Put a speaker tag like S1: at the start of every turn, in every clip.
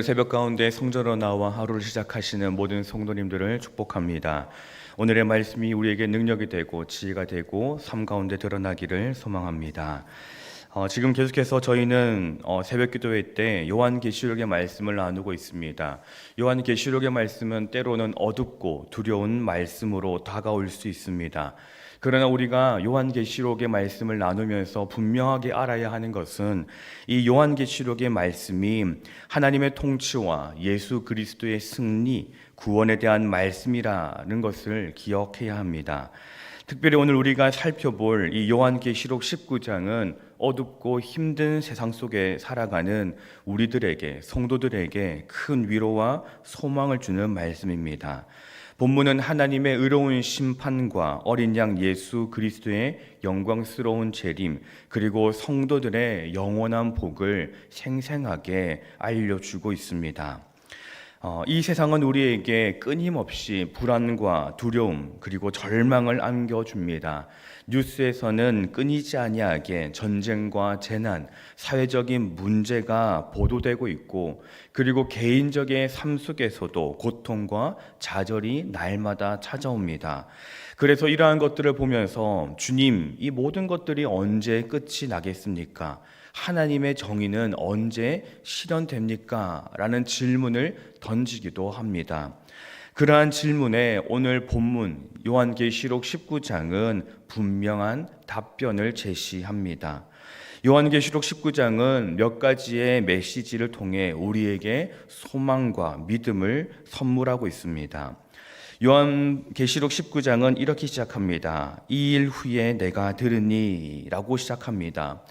S1: 새벽 가운데 성전으로 나와 하루를 시작하시는 모든 성도님들을 축복합니다. 오늘의 말씀이 우리에게 능력이 되고 지혜가 되고 삶 가운데 드러나기를 소망합니다. 지금 계속해서 저희는 새벽 기도회 때 요한계시록의 말씀을 나누고 있습니다. 요한계시록의 말씀은 때로는 어둡고 두려운 말씀으로 다가올 수 있습니다. 그러나 우리가 요한계시록의 말씀을 나누면서 분명하게 알아야 하는 것은 이 요한계시록의 말씀이 하나님의 통치와 예수 그리스도의 승리, 구원에 대한 말씀이라는 것을 기억해야 합니다. 특별히 오늘 우리가 살펴볼 이 요한계시록 19장은 어둡고 힘든 세상 속에 살아가는 우리들에게, 성도들에게 큰 위로와 소망을 주는 말씀입니다. 본문은 하나님의 의로운 심판과 어린 양 예수 그리스도의 영광스러운 재림, 그리고 성도들의 영원한 복을 생생하게 알려주고 있습니다. 이 세상은 우리에게 끊임없이 불안과 두려움 그리고 절망을 안겨줍니다. 뉴스에서는 끊이지 아니하게 전쟁과 재난, 사회적인 문제가 보도되고 있고, 그리고 개인적인 삶 속에서도 고통과 좌절이 날마다 찾아옵니다. 그래서 이러한 것들을 보면서 주님, 이 모든 것들이 언제 끝이 나겠습니까? 하나님의 정의는 언제 실현됩니까? 라는 질문을 던지기도 합니다. 그러한 질문에 오늘 본문 요한계시록 19장은 분명한 답변을 제시합니다. 요한계시록 19장은 몇 가지의 메시지를 통해 우리에게 소망과 믿음을 선물하고 있습니다. 요한계시록 19장은 이렇게 시작합니다. 이 일 후에 내가 들으니 라고 시작합니다.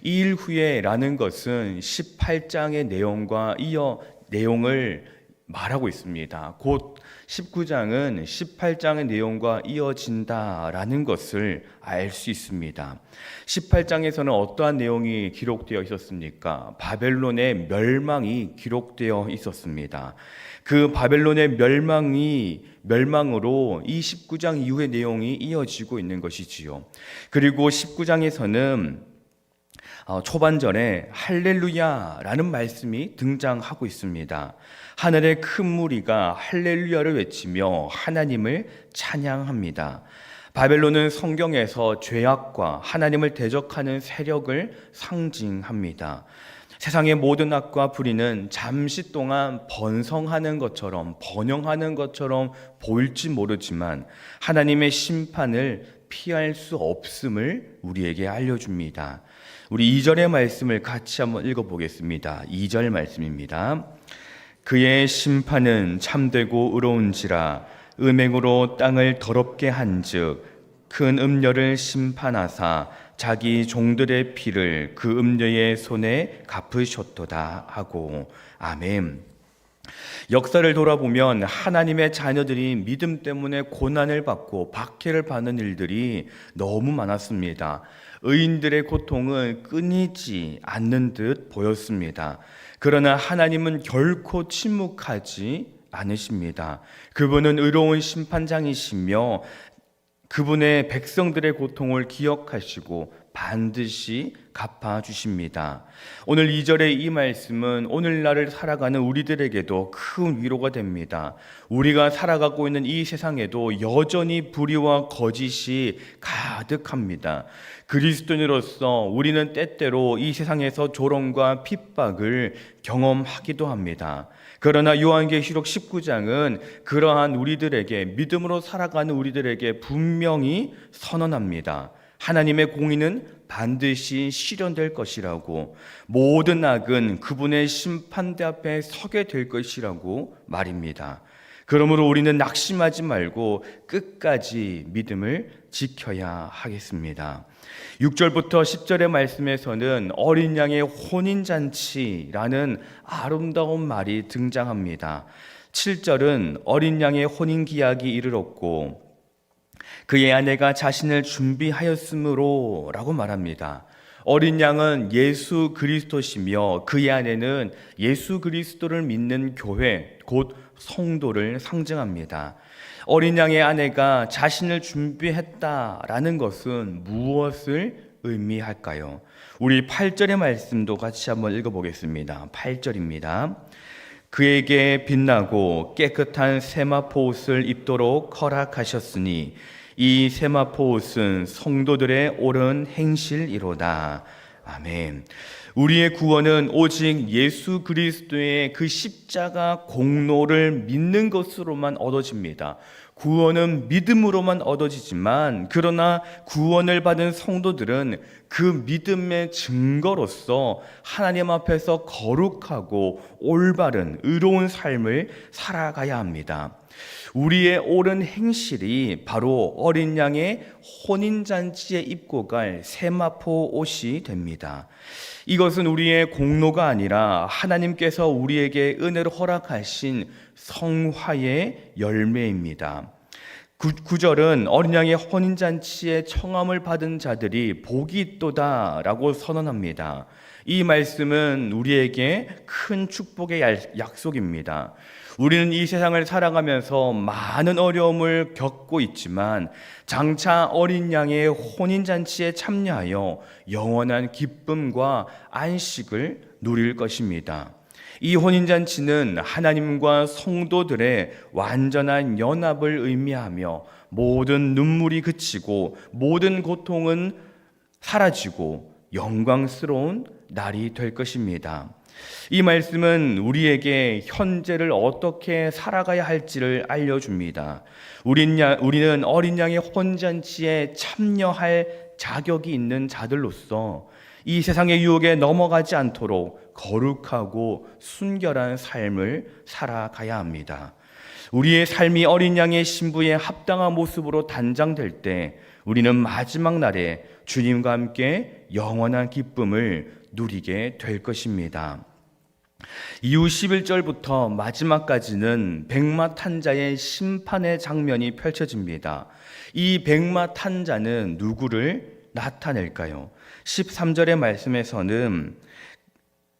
S1: 이 일 후에 라는 것은 18장의 내용과 이어 내용을 말하고 있습니다. 곧 19장은 18장의 내용과 이어진다라는 것을 알 수 있습니다. 18장에서는 어떠한 내용이 기록되어 있었습니까? 바벨론의 멸망이 기록되어 있었습니다. 그 바벨론의 멸망으로 이 19장 이후의 내용이 이어지고 있는 것이지요. 그리고 19장에서는 초반전에 할렐루야라는 말씀이 등장하고 있습니다. 하늘의 큰 무리가 할렐루야를 외치며 하나님을 찬양합니다. 바벨론은 성경에서 죄악과 하나님을 대적하는 세력을 상징합니다. 세상의 모든 악과 불의는 잠시 동안 번성하는 것처럼, 번영하는 것처럼 보일지 모르지만 하나님의 심판을 피할 수 없음을 우리에게 알려줍니다. 우리 2절의 말씀을 같이 한번 읽어보겠습니다. 2절 말씀입니다. 그의 심판은 참되고 의로운지라 음행으로 땅을 더럽게 한즉 큰 음녀를 심판하사 자기 종들의 피를 그 음녀의 손에 갚으셨도다 하고. 아멘. 역사를 돌아보면 하나님의 자녀들이 믿음 때문에 고난을 받고 박해를 받는 일들이 너무 많았습니다. 의인들의 고통은 끊이지 않는 듯 보였습니다. 그러나 하나님은 결코 침묵하지 않으십니다. 그분은 의로운 심판장이시며 그분의 백성들의 고통을 기억하시고 반드시 갚아주십니다. 오늘 2절의 이 말씀은 오늘날을 살아가는 우리들에게도 큰 위로가 됩니다. 우리가 살아가고 있는 이 세상에도 여전히 불의와 거짓이 가득합니다. 그리스도인으로서 우리는 때때로 이 세상에서 조롱과 핍박을 경험하기도 합니다. 그러나 요한계시록 19장은 그러한 우리들에게, 믿음으로 살아가는 우리들에게 분명히 선언합니다. 하나님의 공의는 반드시 실현될 것이라고, 모든 악은 그분의 심판대 앞에 서게 될 것이라고 말입니다. 그러므로 우리는 낙심하지 말고 끝까지 믿음을 지켜야 하겠습니다. 6절부터 10절의 말씀에서는 어린 양의 혼인잔치라는 아름다운 말이 등장합니다. 7절은 어린 양의 혼인기약이 이르렀고 그의 아내가 자신을 준비하였으므로 라고 말합니다. 어린 양은 예수 그리스도시며 그의 아내는 예수 그리스도를 믿는 교회, 곧 성도를 상징합니다. 어린 양의 아내가 자신을 준비했다라는 것은 무엇을 의미할까요? 우리 8절의 말씀도 같이 한번 읽어보겠습니다. 8절입니다. 그에게 빛나고 깨끗한 세마포 옷을 입도록 허락하셨으니 이 세마포 옷은 성도들의 옳은 행실이로다. 아멘. 우리의 구원은 오직 예수 그리스도의 그 십자가 공로를 믿는 것으로만 얻어집니다. 구원은 믿음으로만 얻어지지만, 그러나 구원을 받은 성도들은 그 믿음의 증거로서 하나님 앞에서 거룩하고 올바른 의로운 삶을 살아가야 합니다. 우리의 옳은 행실이 바로 어린 양의 혼인잔치에 입고 갈 세마포 옷이 됩니다. 이것은 우리의 공로가 아니라 하나님께서 우리에게 은혜로 허락하신 성화의 열매입니다. 9절은 어린 양의 혼인잔치에 청함을 받은 자들이 복이 있도다 라고 선언합니다. 이 말씀은 우리에게 큰 축복의 약속입니다. 우리는 이 세상을 살아가면서 많은 어려움을 겪고 있지만 장차 어린 양의 혼인잔치에 참여하여 영원한 기쁨과 안식을 누릴 것입니다. 이 혼인잔치는 하나님과 성도들의 완전한 연합을 의미하며 모든 눈물이 그치고 모든 고통은 사라지고 영광스러운 날이 될 것입니다. 이 말씀은 우리에게 현재를 어떻게 살아가야 할지를 알려줍니다. 우리는 어린 양의 혼잔치에 참여할 자격이 있는 자들로서 이 세상의 유혹에 넘어가지 않도록 거룩하고 순결한 삶을 살아가야 합니다. 우리의 삶이 어린 양의 신부에 합당한 모습으로 단장될 때 우리는 마지막 날에 주님과 함께 영원한 기쁨을 누리게 될 것입니다. 이후 11절부터 마지막까지는 백마탄자의 심판의 장면이 펼쳐집니다. 이 백마탄자는 누구를 나타낼까요? 13절의 말씀에서는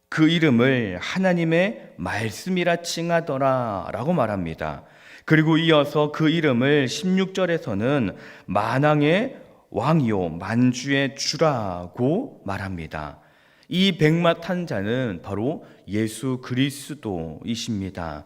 S1: 그 이름을 하나님의 말씀이라 칭하더라 라고 말합니다. 그리고 이어서 그 이름을 16절에서는 만왕의 왕이요 만주의 주라고 말합니다. 이 백마탄자는 바로 예수 그리스도이십니다.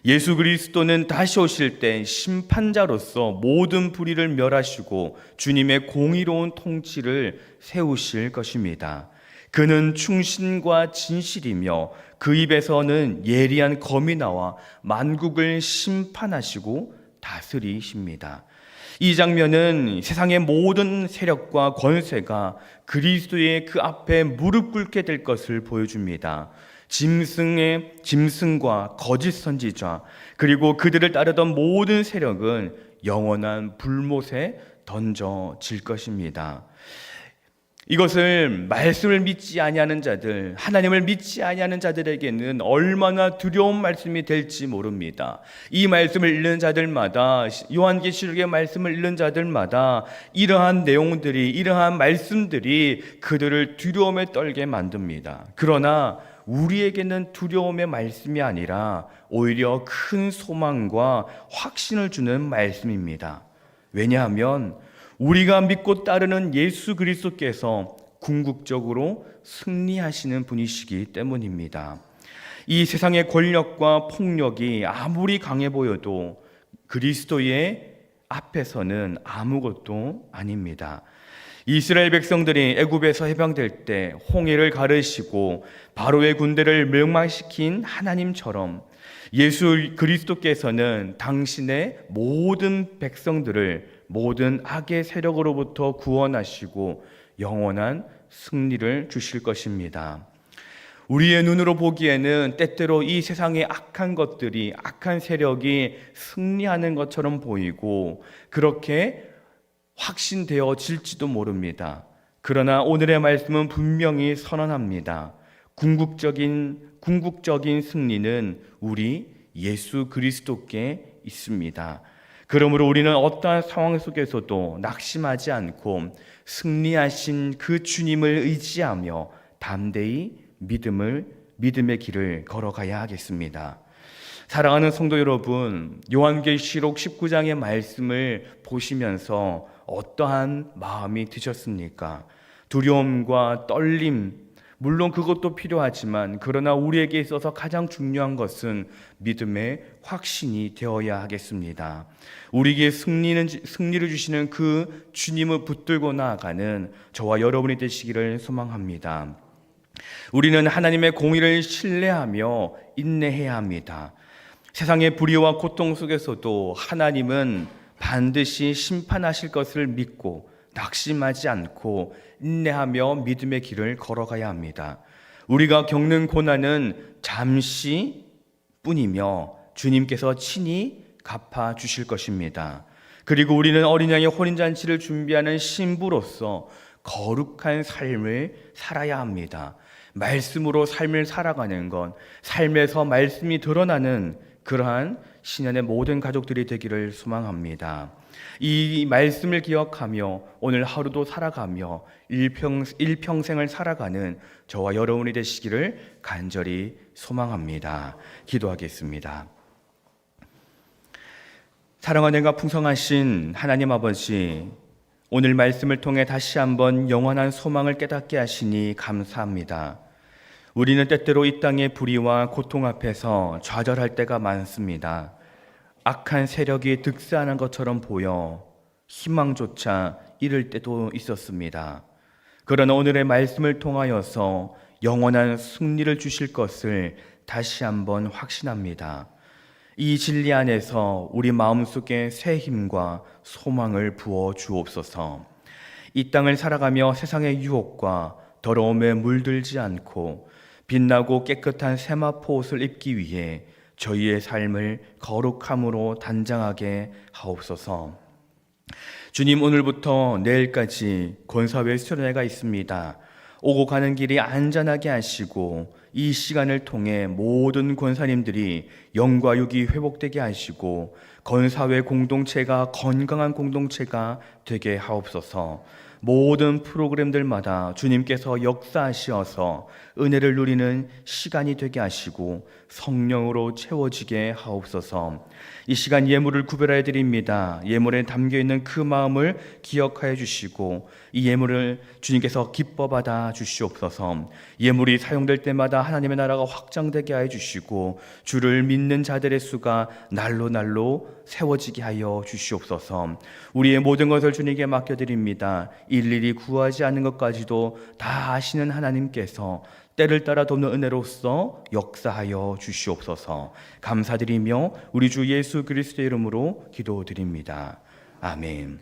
S1: 예수 그리스도는 다시 오실 때 심판자로서 모든 불의를 멸하시고 주님의 공의로운 통치를 세우실 것입니다. 그는 충신과 진실이며 그 입에서는 예리한 검이 나와 만국을 심판하시고 다스리십니다. 이 장면은 세상의 모든 세력과 권세가 그리스도의 그 앞에 무릎 꿇게 될 것을 보여줍니다. 짐승과 거짓 선지자 그리고 그들을 따르던 모든 세력은 영원한 불못에 던져질 것입니다. 이것을 말씀을 믿지 아니하는 자들, 하나님을 믿지 아니하는 자들에게는 얼마나 두려운 말씀이 될지 모릅니다. 이 말씀을 읽는 자들마다, 요한계시록의 말씀을 읽는 자들마다 이러한 내용들이, 이러한 말씀들이 그들을 두려움에 떨게 만듭니다. 그러나 우리에게는 두려움의 말씀이 아니라 오히려 큰 소망과 확신을 주는 말씀입니다. 왜냐하면 우리가 믿고 따르는 예수 그리스도께서 궁극적으로 승리하시는 분이시기 때문입니다. 이 세상의 권력과 폭력이 아무리 강해 보여도 그리스도의 앞에서는 아무것도 아닙니다. 이스라엘 백성들이 애굽에서 해방될 때 홍해를 가르시고 바로의 군대를 멸망시킨 하나님처럼 예수 그리스도께서는 당신의 모든 백성들을 모든 악의 세력으로부터 구원하시고 영원한 승리를 주실 것입니다. 우리의 눈으로 보기에는 때때로 이 세상의 악한 것들이, 악한 세력이 승리하는 것처럼 보이고 그렇게 확신되어질지도 모릅니다. 그러나 오늘의 말씀은 분명히 선언합니다. 궁극적인 승리는 우리 예수 그리스도께 있습니다. 그러므로 우리는 어떠한 상황 속에서도 낙심하지 않고 승리하신 그 주님을 의지하며 담대히 믿음의 길을 걸어가야 하겠습니다. 사랑하는 성도 여러분, 요한계시록 19장의 말씀을 보시면서 어떠한 마음이 드셨습니까? 두려움과 떨림, 물론 그것도 필요하지만 그러나 우리에게 있어서 가장 중요한 것은 믿음의 확신이 되어야 하겠습니다. 우리에게 승리를 주시는 그 주님을 붙들고 나아가는 저와 여러분이 되시기를 소망합니다. 우리는 하나님의 공의를 신뢰하며 인내해야 합니다. 세상의 불의와 고통 속에서도 하나님은 반드시 심판하실 것을 믿고 낙심하지 않고 인내하며 믿음의 길을 걸어가야 합니다. 우리가 겪는 고난은 잠시 뿐이며 주님께서 친히 갚아 주실 것입니다. 그리고 우리는 어린 양의 혼인잔치를 준비하는 신부로서 거룩한 삶을 살아야 합니다. 말씀으로 삶을 살아가는 건 삶에서 말씀이 드러나는 그러한 신년의 모든 가족들이 되기를 소망합니다. 이 말씀을 기억하며 오늘 하루도 살아가며 일평생을 살아가는 저와 여러분이 되시기를 간절히 소망합니다. 기도하겠습니다. 사랑하는가 풍성하신 하나님 아버지, 오늘 말씀을 통해 다시 한번 영원한 소망을 깨닫게 하시니 감사합니다. 우리는 때때로 이 땅의 불의와 고통 앞에서 좌절할 때가 많습니다. 악한 세력이 득세하는 것처럼 보여 희망조차 잃을 때도 있었습니다. 그러나 오늘의 말씀을 통하여서 영원한 승리를 주실 것을 다시 한번 확신합니다. 이 진리 안에서 우리 마음속에 새 힘과 소망을 부어 주옵소서. 이 땅을 살아가며 세상의 유혹과 더러움에 물들지 않고 빛나고 깨끗한 세마포 옷을 입기 위해 저희의 삶을 거룩함으로 단장하게 하옵소서. 주님, 오늘부터 내일까지 권사회 수련회가 있습니다. 오고 가는 길이 안전하게 하시고 이 시간을 통해 모든 권사님들이 영과 육이 회복되게 하시고 권사회 공동체가 건강한 공동체가 되게 하옵소서. 모든 프로그램들마다 주님께서 역사하시어서 은혜를 누리는 시간이 되게 하시고 성령으로 채워지게 하옵소서. 이 시간 예물을 구별하여 드립니다. 예물에 담겨있는 그 마음을 기억하여 주시고 이 예물을 주님께서 기뻐 받아 주시옵소서. 예물이 사용될 때마다 하나님의 나라가 확장되게 하여 주시고 주를 믿는 자들의 수가 날로 세워지게 하여 주시옵소서. 우리의 모든 것을 주님께 맡겨드립니다. 일일이 구하지 않는 것까지도 다 아시는 하나님께서 때를 따라 돕는 은혜로서 역사하여 주시옵소서. 감사드리며 우리 주 예수 그리스도의 이름으로 기도드립니다. 아멘.